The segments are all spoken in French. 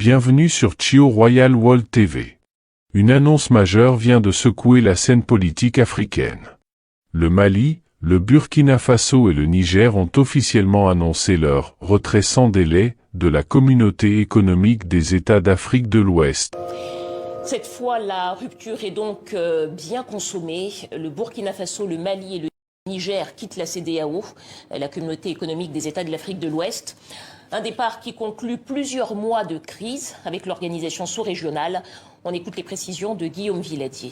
Bienvenue sur Chio Royal World TV. Une annonce majeure vient de secouer la scène politique africaine. Le Mali, le Burkina Faso et le Niger ont officiellement annoncé leur retrait sans délai de la Communauté économique des États d'Afrique de l'Ouest. Cette fois, la rupture est donc bien consommée. Le Burkina Faso, le Mali et le Niger quittent la CEDEAO, la Communauté économique des États de l'Afrique de l'Ouest. Un départ qui conclut plusieurs mois de crise avec l'organisation sous-régionale. On écoute les précisions de Guillaume Villadier.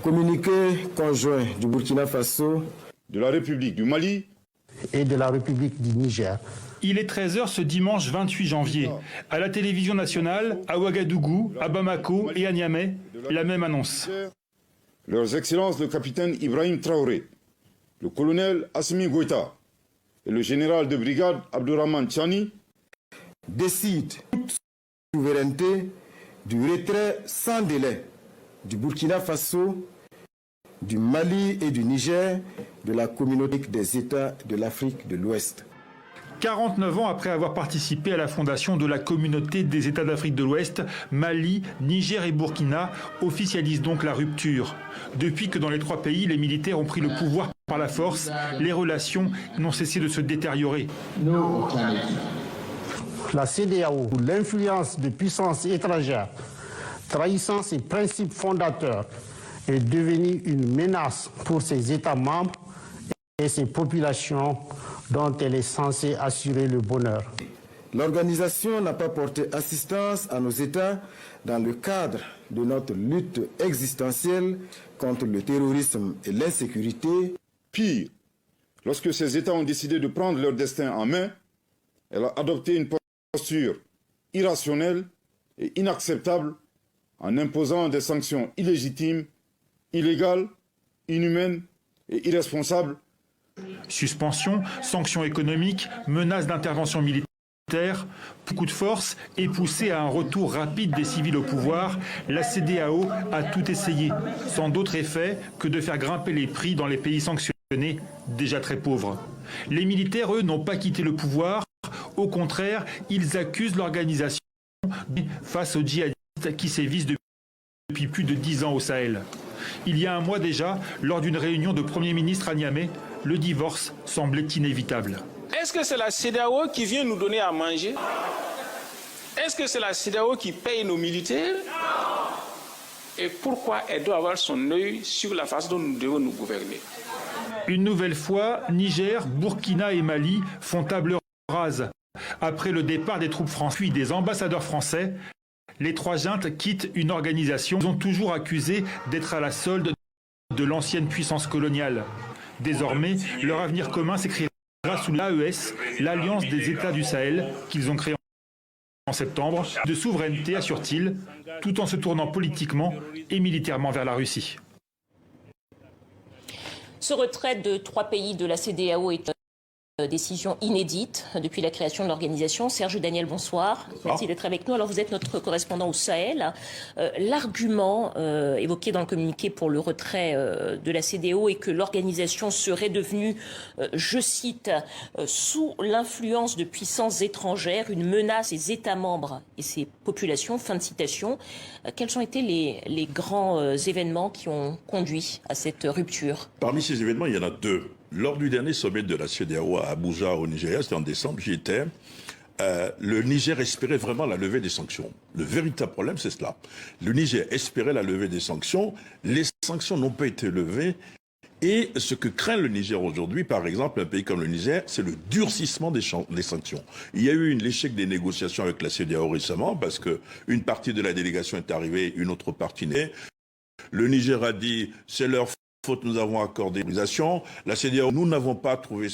Communiqué conjoint du Burkina Faso, de la République du Mali et de la République du Niger. Il est 13h ce dimanche 28 janvier. À la télévision nationale, à Ouagadougou, à Bamako et à Niamey, la même annonce. Leurs Excellences le capitaine Ibrahim Traoré, le colonel Assimi Goïta et le général de brigade Abdourahmane Tchani décident toute souveraineté du retrait sans délai du Burkina Faso, du Mali et du Niger de la Communauté des États de l'Afrique de l'Ouest. 49 ans après avoir participé à la fondation de la Communauté des États d'Afrique de l'Ouest, Mali, Niger et Burkina officialisent donc la rupture. Depuis que dans les trois pays, les militaires ont pris le pouvoir par la force, les relations n'ont cessé de se détériorer. La CEDEAO, sous l'influence de puissances étrangères, trahissant ses principes fondateurs, est devenue une menace pour ses États membres et ses populations dont elle est censée assurer le bonheur. L'organisation n'a pas porté assistance à nos États dans le cadre de notre lutte existentielle contre le terrorisme et l'insécurité. Pire, lorsque ces États ont décidé de prendre leur destin en main, elle a adopté une posture irrationnelle et inacceptable en imposant des sanctions illégitimes, illégales, inhumaines et irresponsables. Suspension, sanctions économiques, menaces d'intervention militaire, coup de force et poussé à un retour rapide des civils au pouvoir, la CEDEAO a tout essayé, sans d'autre effet que de faire grimper les prix dans les pays sanctionnés, déjà très pauvres. Les militaires, eux, n'ont pas quitté le pouvoir. Au contraire, ils accusent l'organisation face aux djihadistes qui sévissent depuis plus de 10 ans au Sahel. Il y a un mois déjà, lors d'une réunion de Premier ministre à Niamey, le divorce semblait inévitable. Est-ce que c'est la CEDEAO qui vient nous donner à manger? Est-ce que c'est la CEDEAO qui paye nos militaires? Et pourquoi elle doit avoir son œil sur la façon dont nous devons nous gouverner? Une nouvelle fois, Niger, Burkina et Mali font table rase. Après le départ des troupes françaises puis des ambassadeurs français, les trois juntes quittent une organisation qu'ils ont toujours accusée d'être à la solde de l'ancienne puissance coloniale. Désormais, leur avenir commun s'écrira sous l'AES, l'Alliance des États du Sahel, qu'ils ont créée en septembre, de souveraineté, assure-t-il, tout en se tournant politiquement et militairement vers la Russie. Ce retrait de trois pays de la CEDEAO est une décision inédite depuis la création de l'organisation. Serge Daniel, bonsoir. Merci d'être avec nous. Alors, vous êtes notre correspondant au Sahel. L'argument évoqué dans le communiqué pour le retrait de la CEDEAO est que l'organisation serait devenue, je cite, sous l'influence de puissances étrangères, une menace ses États membres et ses populations. Fin de citation. Quels ont été les grands événements qui ont conduit à cette rupture? Parmi ces événements, il y en a deux. Lors du dernier sommet de la CEDEAO à Abuja, au Nigeria, c'était en décembre, j'y étais, le Niger espérait vraiment la levée des sanctions. Le véritable problème, c'est cela. Le Niger espérait la levée des sanctions. Les sanctions n'ont pas été levées. Et ce que craint le Niger aujourd'hui, par exemple, un pays comme le Niger, c'est le durcissement des sanctions. Il y a eu l'échec des négociations avec la CEDEAO récemment, parce qu'une partie de la délégation est arrivée, une autre partie n'est. Le Niger a dit, c'est leur faute, nous avons accordé l'autorisation. La CEDEAO, nous n'avons pas trouvé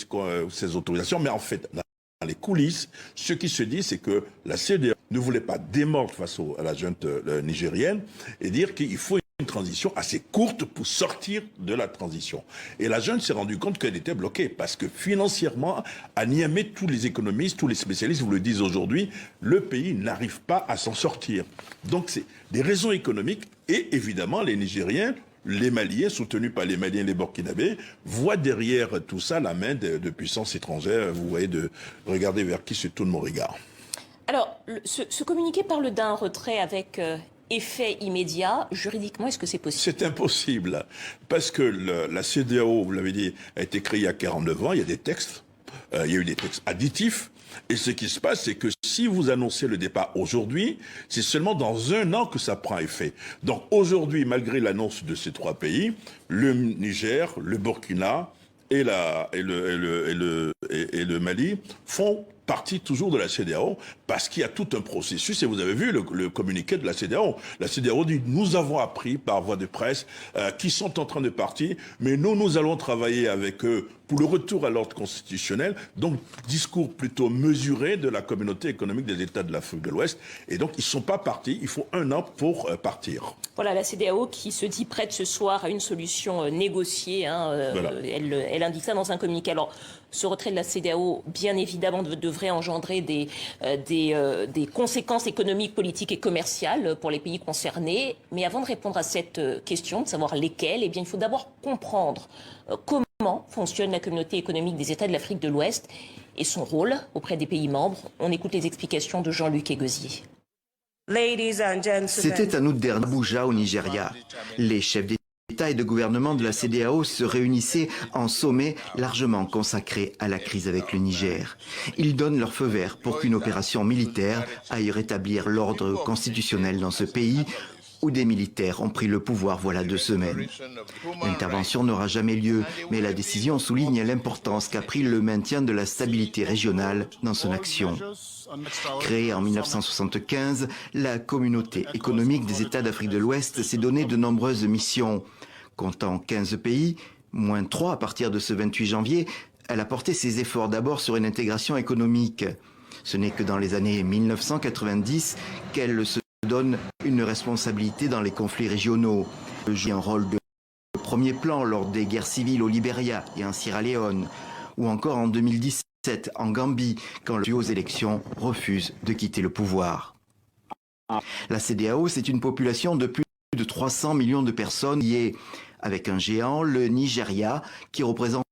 ces autorisations, mais en fait, dans les coulisses, ce qui se dit, c'est que la CEDEAO ne voulait pas démordre face à la junte nigérienne et dire qu'il faut une transition assez courte pour sortir de la transition. Et la junte s'est rendue compte qu'elle était bloquée parce que financièrement, à Niamey, tous les économistes, tous les spécialistes vous le disent aujourd'hui, le pays n'arrive pas à s'en sortir. Donc c'est des raisons économiques et évidemment les Nigériens, les Maliens, soutenus par les Maliens et les Burkinabés, voient derrière tout ça la main de puissances étrangères. Vous voyez, regardez vers qui se tourne mon regard. Alors, ce communiqué parle d'un retrait avec effet immédiat. Juridiquement, est-ce que c'est possible? C'est impossible, parce que la CEDEAO, vous l'avez dit, a été créée il y a 49 ans, il y a des textes, il y a eu des textes additifs, et ce qui se passe, c'est que si vous annoncez le départ aujourd'hui, c'est seulement dans 1 an que ça prend effet. Donc aujourd'hui, malgré l'annonce de ces 3 pays, le Niger, le Burkina et le Mali font partie toujours de la CEDEAO, parce qu'il y a tout un processus, et vous avez vu le communiqué de la CEDEAO. La CEDEAO dit, nous avons appris par voie de presse qu'ils sont en train de partir, mais nous allons travailler avec eux pour le retour à l'ordre constitutionnel, donc discours plutôt mesuré de la communauté économique des États de l'Afrique de l'Ouest, et donc ils ne sont pas partis, il faut 1 an pour partir. Voilà, la CEDEAO qui se dit prête ce soir à une solution négociée, voilà. Elle indique ça dans un communiqué. Alors, ce retrait de la CEDEAO, bien évidemment, devrait engendrer des conséquences économiques, politiques et commerciales pour les pays concernés. Mais avant de répondre à cette question, de savoir lesquelles, eh bien, il faut d'abord comprendre comment fonctionne la communauté économique des États de l'Afrique de l'Ouest et son rôle auprès des pays membres. On écoute les explications de Jean-Luc Égosier. C'était en août dernier à Abuja, au Nigeria. Les chefs d'État et de gouvernement de la CEDEAO se réunissaient en sommet largement consacré à la crise avec le Niger. Ils donnent leur feu vert pour qu'une opération militaire aille rétablir l'ordre constitutionnel dans ce pays où des militaires ont pris le pouvoir voilà 2 semaines. L'intervention n'aura jamais lieu, mais la décision souligne l'importance qu'a pris le maintien de la stabilité régionale dans son action. Créée en 1975, la communauté économique des États d'Afrique de l'Ouest s'est donné de nombreuses missions. Comptant 15 pays, moins 3 à partir de ce 28 janvier, elle a porté ses efforts d'abord sur une intégration économique. Ce n'est que dans les années 1990 qu'elle se donne une responsabilité dans les conflits régionaux. Elle joue un rôle de premier plan lors des guerres civiles au Libéria et en Sierra Leone, ou encore en 2017 en Gambie, quand le aux élections refuse de quitter le pouvoir. La CEDEAO, c'est une population de plus de 300 millions de personnes liées avec un géant, le Nigeria, qui représente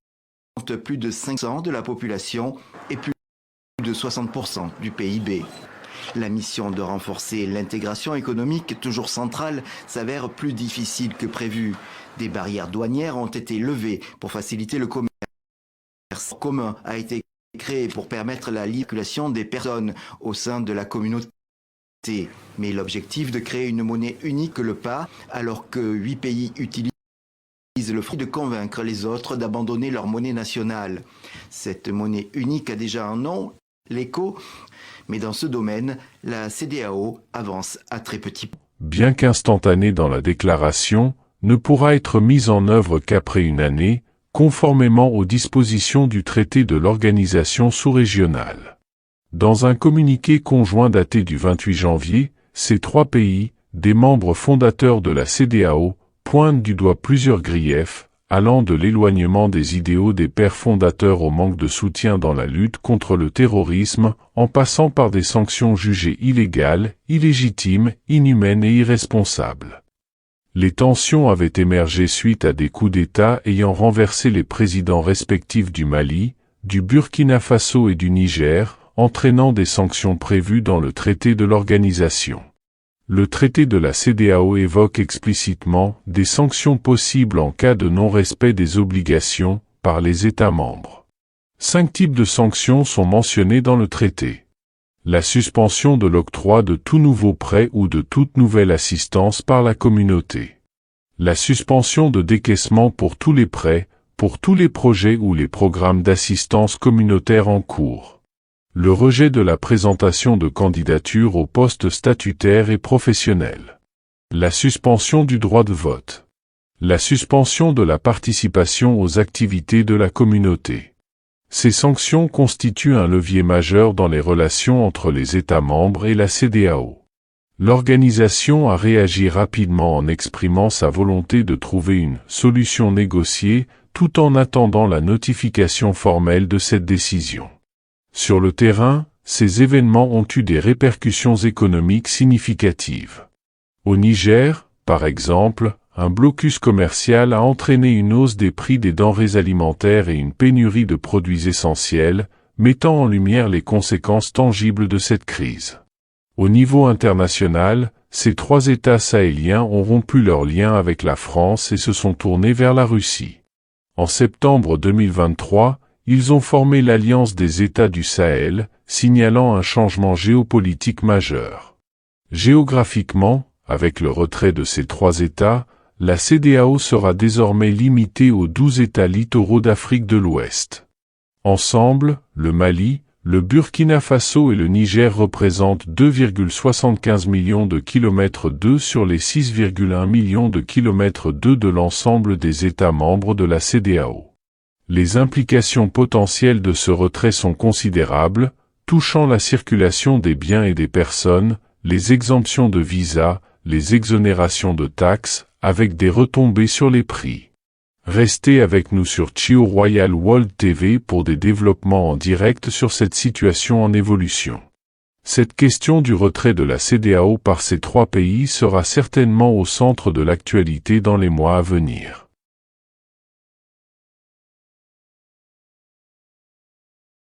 plus de 5% de la population et plus de 60% du PIB. La mission de renforcer l'intégration économique, toujours centrale, s'avère plus difficile que prévu. Des barrières douanières ont été levées pour faciliter le commerce. Le commun a été créé pour permettre la libre circulation des personnes au sein de la communauté. Mais l'objectif de créer une monnaie unique le pas, alors que 8 pays utilisent le fruit de convaincre les autres d'abandonner leur monnaie nationale. Cette monnaie unique a déjà un nom, l'ECO, mais dans ce domaine, la CEDEAO avance à très petit pas. Bien qu'instantanée dans la déclaration, ne pourra être mise en œuvre qu'après 1 année, conformément aux dispositions du traité de l'organisation sous-régionale. Dans un communiqué conjoint daté du 28 janvier, ces 3 pays, des membres fondateurs de la CEDEAO, pointent du doigt plusieurs griefs, allant de l'éloignement des idéaux des pères fondateurs au manque de soutien dans la lutte contre le terrorisme, en passant par des sanctions jugées illégales, illégitimes, inhumaines et irresponsables. Les tensions avaient émergé suite à des coups d'État ayant renversé les présidents respectifs du Mali, du Burkina Faso et du Niger, entraînant des sanctions prévues dans le traité de l'organisation. Le traité de la CEDEAO évoque explicitement des sanctions possibles en cas de non-respect des obligations par les États membres. 5 types de sanctions sont mentionnés dans le traité. La suspension de l'octroi de tout nouveau prêt ou de toute nouvelle assistance par la communauté. La suspension de décaissement pour tous les prêts, pour tous les projets ou les programmes d'assistance communautaire en cours. Le rejet de la présentation de candidatures aux postes statutaires et professionnels. La suspension du droit de vote. La suspension de la participation aux activités de la communauté. Ces sanctions constituent un levier majeur dans les relations entre les États membres et la CEDEAO. L'organisation a réagi rapidement en exprimant sa volonté de trouver une solution négociée, tout en attendant la notification formelle de cette décision. Sur le terrain, ces événements ont eu des répercussions économiques significatives. Au Niger, par exemple, un blocus commercial a entraîné une hausse des prix des denrées alimentaires et une pénurie de produits essentiels, mettant en lumière les conséquences tangibles de cette crise. Au niveau international, ces 3 États sahéliens ont rompu leurs liens avec la France et se sont tournés vers la Russie. En septembre 2023, ils ont formé l'Alliance des États du Sahel, signalant un changement géopolitique majeur. Géographiquement, avec le retrait de ces 3 États, la CEDEAO sera désormais limitée aux 12 États littoraux d'Afrique de l'Ouest. Ensemble, le Mali, le Burkina Faso et le Niger représentent 2,75 millions de kilomètres 2 sur les 6,1 millions de kilomètres 2 de l'ensemble des États membres de la CEDEAO. Les implications potentielles de ce retrait sont considérables, touchant la circulation des biens et des personnes, les exemptions de visa, les exonérations de taxes, avec des retombées sur les prix. Restez avec nous sur Chio Royal World TV pour des développements en direct sur cette situation en évolution. Cette question du retrait de la CEDEAO par ces 3 pays sera certainement au centre de l'actualité dans les mois à venir.